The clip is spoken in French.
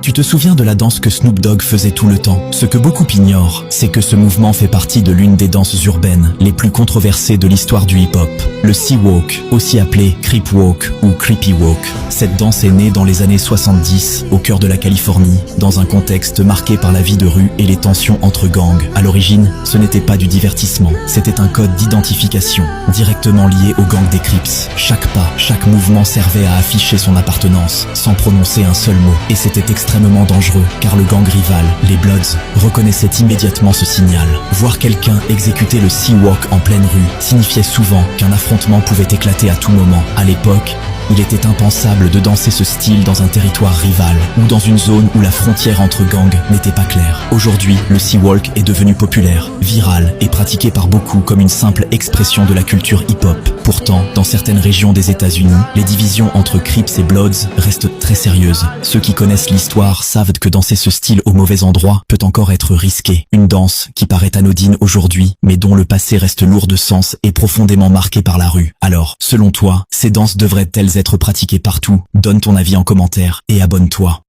Tu te souviens de la danse que Snoop Dogg faisait tout le temps? Ce que beaucoup ignorent, c'est que ce mouvement fait partie de l'une des danses urbaines les plus controversées de l'histoire du hip-hop. Le Sea Walk, aussi appelé Creep Walk ou Creepy Walk. Cette danse est née dans les années 70, au cœur de la Californie, dans un contexte marqué par la vie de rue et les tensions entre gangs. À l'origine, ce n'était pas du divertissement, c'était un code d'identification, directement lié au gang des Crips. Chaque pas, chaque mouvement servait à afficher son appartenance, sans prononcer un seul mot. Et c'était extrêmement dangereux, car le gang rival, les Bloods, reconnaissait immédiatement ce signal. Voir quelqu'un exécuter le Sea Walk en pleine rue signifiait souvent qu'un affrontement pouvait éclater à tout moment. À l'époque, il était impensable de danser ce style dans un territoire rival ou dans une zone où la frontière entre gangs n'était pas claire. Aujourd'hui, le Sea Walk est devenu populaire, viral et pratiqué par beaucoup comme une simple expression de la culture hip-hop. Pourtant, dans certaines régions des États-Unis, les divisions entre Crips et Bloods restent très sérieuses. Ceux qui connaissent l'histoire savent que danser ce style au mauvais endroit peut encore être risqué. Une danse qui paraît anodine aujourd'hui, mais dont le passé reste lourd de sens et profondément marqué par la rue. Alors, selon toi, ces danses devraient-elles être pratiquées partout? Donne ton avis en commentaire et abonne-toi.